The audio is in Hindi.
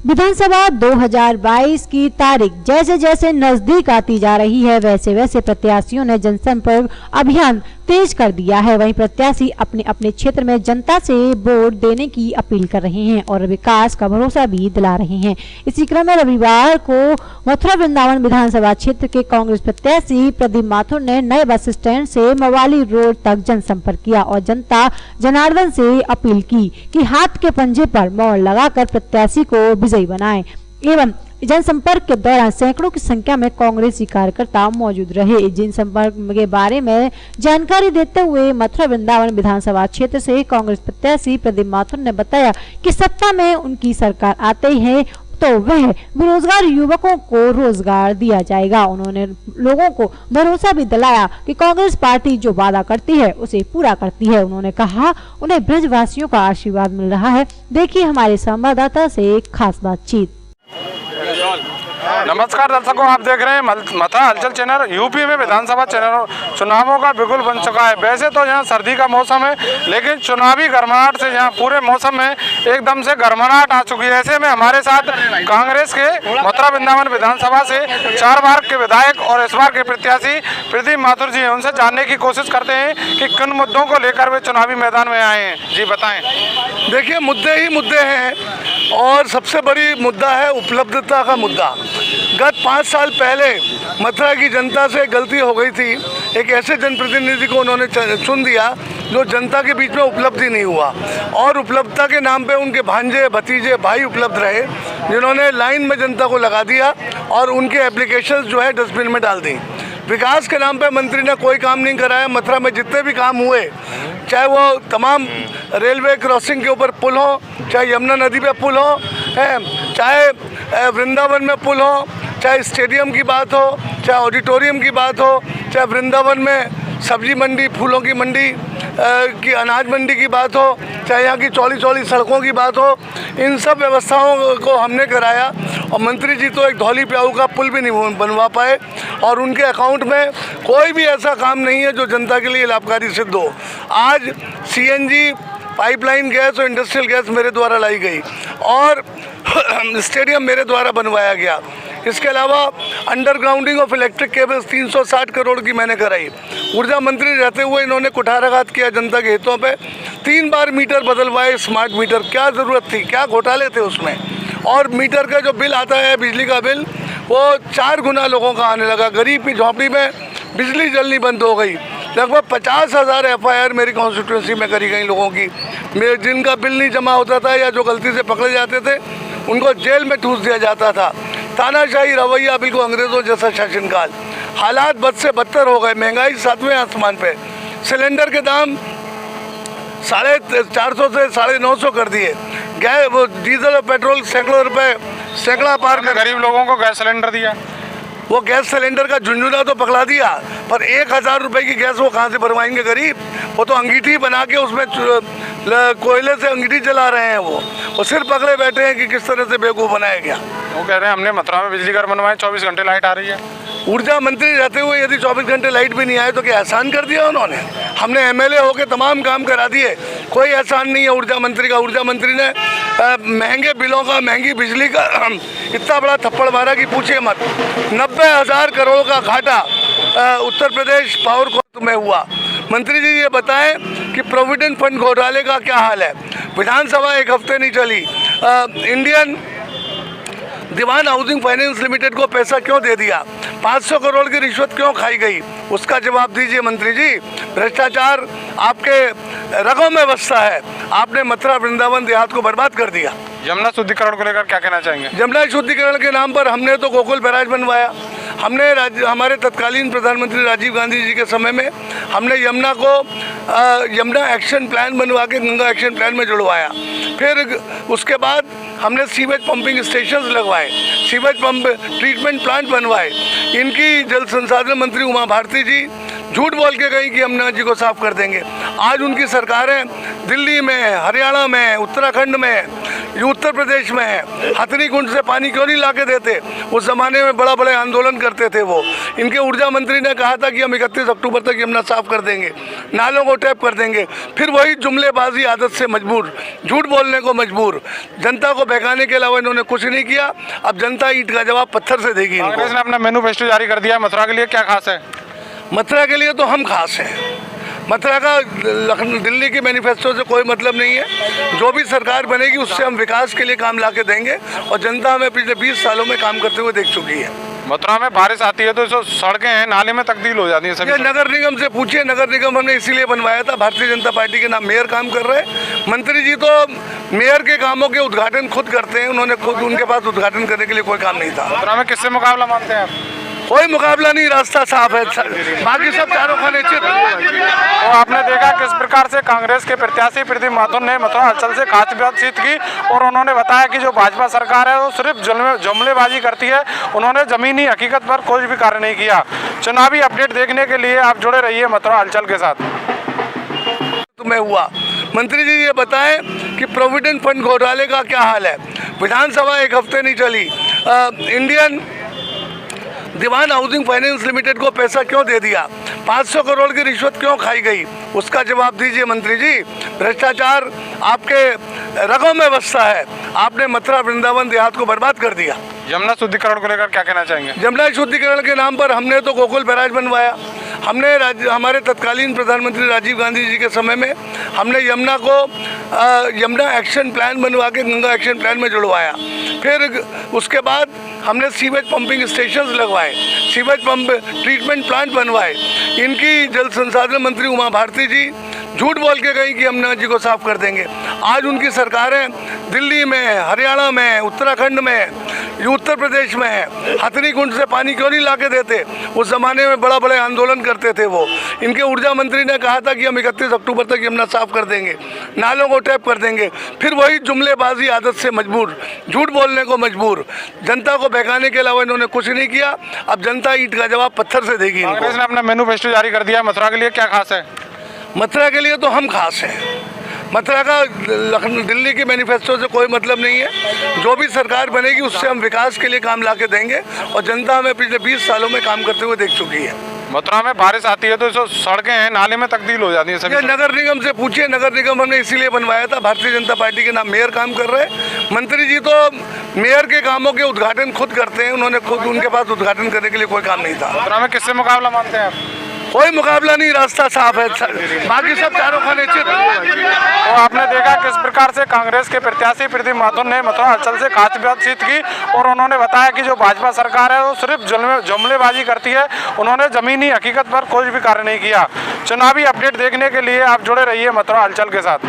विधानसभा 2022 की तारीख जैसे जैसे नजदीक आती जा रही है वैसे वैसे प्रत्याशियों ने जनसंपर्क अभियान तेज कर दिया है। वहीं प्रत्याशी अपने अपने क्षेत्र में जनता से वोट देने की अपील कर रहे हैं और विकास का भरोसा भी दिला रहे हैं। इसी क्रम में रविवार को मथुरा वृंदावन विधानसभा क्षेत्र के कांग्रेस प्रत्याशी प्रदीप माथुर ने नए बस स्टैंड से मवाली रोड तक जनसंपर्क किया और जनता जनार्दन से अपील की कि हाथ के पंजे पर मोहर लगाकर प्रत्याशी को विजयी बनाएं। एवं जनसंपर्क के दौरान सैकड़ों की संख्या में कांग्रेसी कार्यकर्ता मौजूद रहे। जनसंपर्क के बारे में जानकारी देते हुए मथुरा वृंदावन विधानसभा क्षेत्र से कांग्रेस प्रत्याशी प्रदीप माथुर ने बताया कि सत्ता में उनकी सरकार आते ही है तो वह बेरोजगार युवकों को रोजगार दिया जाएगा। उन्होंने लोगों को भरोसा भी दिलाया कि कांग्रेस पार्टी जो वादा करती है उसे पूरा करती है। उन्होंने कहा उन्हें ब्रजवासियों का आशीर्वाद मिल रहा है। देखिए हमारे संवाददाता से एक खास बातचीत। नमस्कार दर्शकों, आप देख रहे हैं मथुरा हलचल चैनल। यूपी में विधानसभा चुनावों का बिगुल बन चुका है। वैसे तो यहाँ सर्दी का मौसम है, लेकिन चुनावी गर्माहट से यहाँ पूरे मौसम में एकदम से गर्माहट आ चुकी है। ऐसे में हमारे साथ कांग्रेस के मथुरा वृंदावन विधानसभा से 4 बार के विधायक और इस बार के प्रत्याशी प्रदीप माथुर जी हैं। उनसे जानने की कोशिश करते हैं कि किन मुद्दों को लेकर वे चुनावी मैदान में आए हैं। जी बताएं। देखिए, मुद्दे ही मुद्दे हैं और सबसे बड़ी मुद्दा है उपलब्धता का मुद्दा। गत 5 साल पहले मथुरा की जनता से गलती हो गई थी। एक ऐसे जनप्रतिनिधि को उन्होंने चुन दिया जो जनता के बीच में उपलब्धि नहीं हुआ और उपलब्धता के नाम पे उनके भांजे भतीजे भाई उपलब्ध रहे, जिन्होंने लाइन में जनता को लगा दिया और उनके एप्लीकेशंस जो है डस्टबिन में डाल दी। विकास के नाम पे मंत्री ने कोई काम नहीं कराया। मथुरा में जितने भी काम हुए, चाहे वो तमाम रेलवे क्रॉसिंग के ऊपर पुल हो, चाहे यमुना नदी पे पुल हो, चाहे वृंदावन में पुल हो, चाहे स्टेडियम की बात हो, चाहे ऑडिटोरियम की बात हो, चाहे वृंदावन में सब्जी मंडी, फूलों की मंडी की, अनाज मंडी की बात हो, चाहे यहाँ की चौड़ी चौड़ी सड़कों की बात हो, इन सब व्यवस्थाओं को हमने कराया। और मंत्री जी तो एक धौली प्याऊ का पुल भी नहीं बनवा पाए और उनके अकाउंट में कोई भी ऐसा काम नहीं है जो जनता के लिए लाभकारी सिद्ध हो। आज सीएनजी, पाइपलाइन गैस और इंडस्ट्रियल गैस मेरे द्वारा लाई गई और स्टेडियम मेरे द्वारा बनवाया गया। इसके अलावा undergrounding of electric cables 360 crore की मैंने कराई। ऊर्जा मंत्री रहते हुए इन्होंने कुठाराघात किया जनता के हितों पे। 3 बार मीटर बदलवाए, स्मार्ट मीटर। क्या ज़रूरत थी, क्या घोटाले थे उसमें। और मीटर का जो बिल आता है, बिजली का बिल, वो 4 गुना लोगों का आने लगा। गरीब की झोंपड़ी में बिजली जलनी बंद हो गई। लगभग 50,000 FIR मेरी कॉन्स्टिट्यूंसी में करी गई लोगों की। जिनका बिल नहीं जमा होता था या जो गलती से पकड़े जाते थे उनको जेल में ठूस दिया जाता था। तानाशाही रवैया, बिल्कुल अंग्रेज़ों जैसा शासनकाल। हालात बद से बदतर हो गए। महंगाई 7वें आसमान पे। सिलेंडर के दाम 450 से 950 कर दिए। गैस, वो डीजल और पेट्रोल सैकड़ा पार कर। गरीब लोगों को गैस सिलेंडर दिया। वो गैस सिलेंडर का झुंझुना तो पकड़ा दिया, पर 1000 रुपये की गैस वो कहाँ से भरवाएंगे गरीब। वो तो अंगीठी बना के उसमें कोयले से अंगीठी जला रहे हैं। वो सिर्फ पकड़े बैठे हैं कि किस तरह से बेवकूफ़ बनाया गया। वो कह रहे हैं हमने मथुरा में बिजली घर बनवाए, 24 घंटे लाइट आ रही है। ऊर्जा मंत्री रहते हुए यदि 24 घंटे लाइट भी नहीं आए तो क्या एहसान कर दिया उन्होंने? हमने MLA होके तमाम काम करा दिए, कोई एहसान नहीं है ऊर्जा मंत्री का। ऊर्जा मंत्री ने महंगे बिलों का, महंगी बिजली का इतना बड़ा थप्पड़ मारा कि पूछिए मत। 90,000 करोड़ का घाटा उत्तर प्रदेश पावर कॉर्पोरेशन में हुआ। मंत्री जी ये बताएं कि प्रोविडेंट फंड घोटाले का क्या हाल है। विधानसभा 1 हफ्ते नहीं चली। इंडियन दीवान हाउसिंग फाइनेंस लिमिटेड को पैसा क्यों दे दिया? 500 करोड़ की रिश्वत क्यों खाई गई? उसका जवाब दीजिए मंत्री जी। भ्रष्टाचार आपके रगों में बसता है। आपने मथुरा वृंदावन देहात को बर्बाद कर दिया। यमुना शुद्धिकरण को लेकर क्या कहना चाहेंगे? यमुना शुद्धिकरण के नाम पर हमने तो गोकुल बैराज बनवाया। हमने हमारे तत्कालीन प्रधानमंत्री राजीव गांधी जी के समय में हमने यमुना को यमुना एक्शन प्लान बनवा के गंगा एक्शन प्लान में जुड़वाया। फिर उसके बाद हमने सीवेज पंपिंग स्टेशंस लगवाए, सीवेज पंप ट्रीटमेंट प्लांट बनवाए। इनकी जल संसाधन मंत्री उमा भारती जी झूठ बोल के गई कि हम यमुना जी को साफ कर देंगे। आज उनकी सरकारें दिल्ली में, हरियाणा में, उत्तराखंड में ये उत्तर प्रदेश में है। हथनी कुंड से पानी क्यों नहीं ला के देते? उस ज़माने में बड़ा बड़े आंदोलन करते थे वो। इनके ऊर्जा मंत्री ने कहा था कि हम 31 अक्टूबर तक यमुना साफ कर देंगे, नालों को टैप कर देंगे। फिर वही जुमलेबाजी आदत से मजबूर, झूठ बोलने को मजबूर, जनता को बहकाने के अलावा इन्होंने कुछ नहीं किया। अब जनता ईंट का जवाब पत्थर से देगी इनको। कांग्रेस ने अपना मैनिफेस्टो जारी कर दिया, मथुरा के लिए क्या खास है? मथुरा के लिए तो हम खास हैं। मथुरा का दिल्ली के मैनिफेस्टो से कोई मतलब नहीं है। जो भी सरकार बनेगी उससे हम विकास के लिए काम ला के देंगे और जनता हमें पिछले 20 सालों में काम करते हुए देख चुकी है। मथुरा में बारिश आती है तो जो सड़कें हैं नाले में तब्दील हो जाती है सभी। ये नगर निगम से पूछिए, नगर निगम हमने इसीलिए बनवाया था। भारतीय जनता पार्टी के नाम मेयर काम कर रहे हैं। मंत्री जी तो मेयर के कामों के उद्घाटन खुद करते हैं, उन्होंने खुद, उनके पास उद्घाटन करने के लिए कोई काम नहीं था। मथुरा में किससे मुकाबला मानते हैं आप? कोई मुकाबला नहीं, रास्ता साफ है, बाकी सब चारों खाने चित। तो आपने देखा किस प्रकार से कांग्रेस के प्रत्याशी प्रदीप माथुर ने मथुरा अंचल से खास बातचीत की और उन्होंने बताया कि जो भाजपा सरकार है वो सिर्फ जुमलेबाजी करती है, उन्होंने जमीनी हकीकत पर कोई भी कार्य नहीं किया। चुनावी अपडेट देखने के लिए आप जुड़े रहिए मथुरा अंचल के साथ। तुम्हें हुआ मंत्री जी ये बताएं कि प्रोविडेंट फंड घोटाले का क्या हाल है? विधानसभा एक हफ्ते नहीं चली, इंडियन दीवान हाउसिंग फाइनेंस लिमिटेड को पैसा क्यों दे दिया? 500 करोड़ की रिश्वत क्यों खाई गई? उसका जवाब दीजिए मंत्री जी। भ्रष्टाचार आपके रगों में बसता है। आपने मथुरा वृंदावन देहात को बर्बाद कर दिया। यमुना शुद्धिकरण को लेकर क्या कहना चाहेंगे? यमुना शुद्धिकरण के नाम पर हमने तो गोकुल बैराज बनवाया। हमने हमारे तत्कालीन प्रधानमंत्री राजीव गांधी जी के समय में हमने यमुना को यमुना एक्शन प्लान बनवा के गंगा एक्शन प्लान में जुड़वाया। फिर उसके बाद हमने सीवेज पंपिंग स्टेशंस लगवाए, सीवेज पंप ट्रीटमेंट प्लांट बनवाए। इनकी जल संसाधन मंत्री उमा भारती जी झूठ बोल के गई कि हम यमुना जी को साफ कर देंगे। आज उनकी सरकारें दिल्ली में, हरियाणा में, उत्तराखंड में, उत्तर प्रदेश में है। हथनी कुंड से पानी क्यों नहीं ला के देते? उस ज़माने में बड़ा बड़े आंदोलन करते थे वो। इनके ऊर्जा मंत्री ने कहा था कि हम 31 अक्टूबर तक यमुना साफ कर देंगे, नालों को टैप कर देंगे। फिर वही जुमलेबाजी आदत से मजबूर, झूठ बोलने को मजबूर, जनता को बहकाने के अलावा इन्होंने कुछ नहीं किया। अब जनता ईंट का जवाब पत्थर से देगी इनको। कांग्रेस ने अपना मैनिफेस्टो जारी कर दिया, मथुरा के लिए क्या खास है? मथुरा के लिए तो हम खास हैं। मथुरा का दिल्ली के मैनिफेस्टो से कोई मतलब नहीं है। जो भी सरकार बनेगी उससे हम विकास के लिए काम ला के देंगे और जनता हमें पिछले 20 सालों में काम करते हुए देख चुकी है। मथुरा में बारिश आती है तो जो सड़कें हैं नाले में तब्दील हो जाती है सभी। ये नगर निगम से पूछिए, नगर निगम हमने इसीलिए बनवाया था। भारतीय जनता पार्टी के नाम मेयर काम कर रहे हैं। मंत्री जी तो मेयर के कामों के उद्घाटन खुद करते हैं, उन्होंने खुद, उनके पास उद्घाटन करने के लिए कोई काम नहीं था। मथुरा में किससे मुकाबला मानते हैं आप? कोई मुकाबला नहीं, रास्ता साफ है, बाकी सब चारों खाने चित। तो आपने देखा किस प्रकार से कांग्रेस के प्रत्याशी प्रदीप माथुर ने मथुरा अंचल से खास बातचीत की और उन्होंने बताया कि जो भाजपा सरकार है वो सिर्फ जुमलेबाजी करती है, उन्होंने जमीनी हकीकत पर कोई भी कार्य नहीं किया। चुनावी अपडेट देखने के लिए आप जुड़े रहिए मथुरा अंचल के साथ।